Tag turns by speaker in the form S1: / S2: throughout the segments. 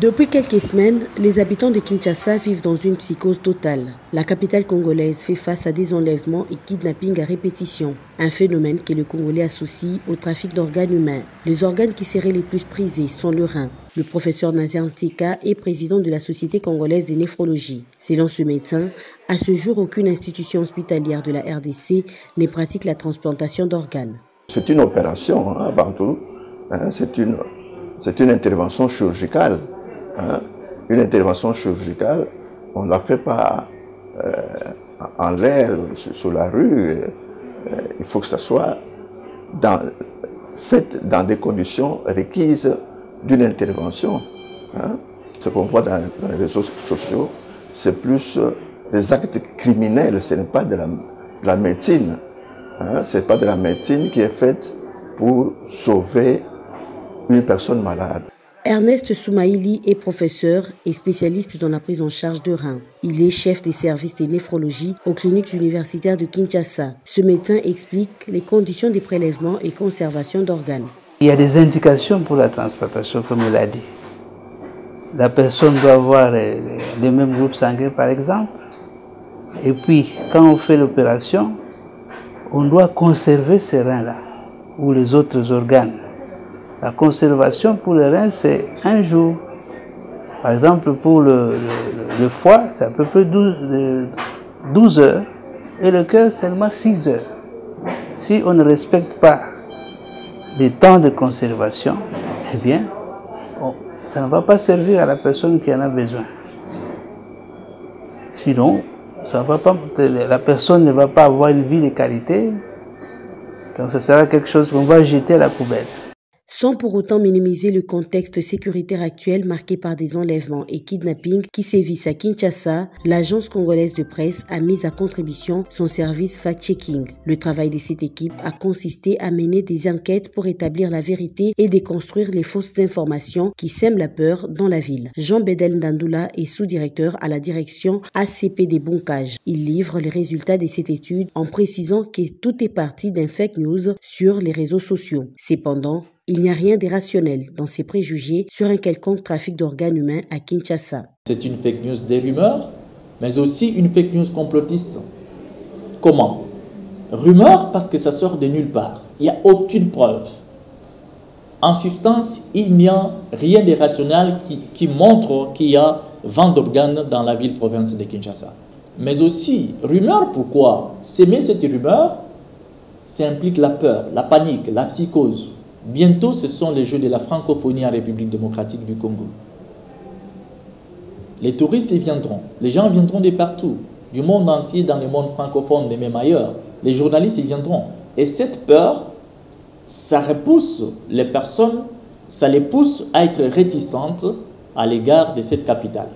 S1: Depuis quelques semaines, les habitants de Kinshasa vivent dans une psychose totale. La capitale congolaise fait face à des enlèvements et kidnappings à répétition. Un phénomène que le Congolais associe au trafic d'organes humains. Les organes qui seraient les plus prisés sont le rein. Le professeur Nazer Ntika est président de la Société congolaise de néphrologie. Selon ce médecin, à ce jour, aucune institution hospitalière de la RDC ne pratique la transplantation d'organes.
S2: C'est une opération, avant tout. C'est une intervention chirurgicale. Une intervention chirurgicale, on ne la fait pas en l'air, sur la rue. Il faut que ça soit fait dans des conditions requises d'une intervention. Ce qu'on voit dans les réseaux sociaux, c'est plus des actes criminels, ce n'est pas de la médecine. Ce n'est pas de la médecine qui est faite pour sauver une personne malade.
S1: Ernest Soumaïli est professeur et spécialiste dans la prise en charge de reins. Il est chef des services de néphrologie aux cliniques universitaires de Kinshasa. Ce médecin explique les conditions des prélèvements et conservation d'organes.
S3: Il y a des indications pour la transplantation, comme il a dit. La personne doit avoir les mêmes groupes sanguins, par exemple. Et puis, quand on fait l'opération, on doit conserver ces reins-là, ou les autres organes. La conservation pour les reins, c'est 1 jour. Par exemple, pour le foie, c'est à peu près 12 heures. Et le cœur, seulement 6 heures. Si on ne respecte pas les temps de conservation, eh bien, ça ne va pas servir à la personne qui en a besoin. Sinon, la personne ne va pas avoir une vie de qualité. Donc, ce sera quelque chose qu'on va jeter à la poubelle.
S1: Sans pour autant minimiser le contexte sécuritaire actuel marqué par des enlèvements et kidnappings qui sévissent à Kinshasa, l'agence congolaise de presse a mis à contribution son service fact-checking. Le travail de cette équipe a consisté à mener des enquêtes pour établir la vérité et déconstruire les fausses informations qui sèment la peur dans la ville. Jean Bedel Ndandoula est sous-directeur à la direction ACP des Boncages. Il livre les résultats de cette étude en précisant que tout est parti d'un fake news sur les réseaux sociaux. Cependant, il n'y a rien d'irrationnel dans ces préjugés sur un quelconque trafic d'organes humains à Kinshasa.
S4: C'est une fake news des rumeurs, mais aussi une fake news complotiste. Comment? Rumeur parce que ça sort de nulle part. Il n'y a aucune preuve. En substance, il n'y a rien d'irrationnel qui montre qu'il y a vente d'organes dans la ville-province de Kinshasa. Mais aussi, rumeur, pourquoi? S'aimer cette rumeur, ça implique la peur, la panique, la psychose. Bientôt, ce sont les Jeux de la francophonie en République démocratique du Congo. Les touristes y viendront, les gens viendront de partout, du monde entier, dans le monde francophone et même ailleurs. Les journalistes y viendront. Et cette peur, ça repousse les personnes, ça les pousse à être réticentes à l'égard de cette capitale.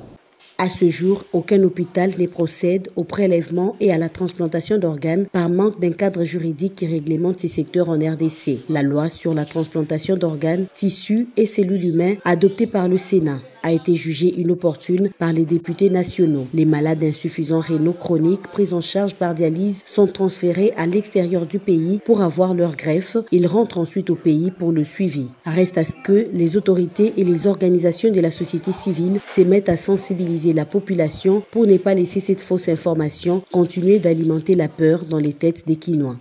S1: À ce jour, aucun hôpital ne procède au prélèvement et à la transplantation d'organes par manque d'un cadre juridique qui réglemente ces secteurs en RDC. La loi sur la transplantation d'organes, tissus et cellules humaines, adoptée par le Sénat, a été jugée inopportune par les députés nationaux. Les malades insuffisants rénaux chroniques pris en charge par dialyse sont transférés à l'extérieur du pays pour avoir leur greffe. Ils rentrent ensuite au pays pour le suivi. Reste à ce que les autorités et les organisations de la société civile se mettent à sensibiliser la population pour ne pas laisser cette fausse information continuer d'alimenter la peur dans les têtes des Kinois.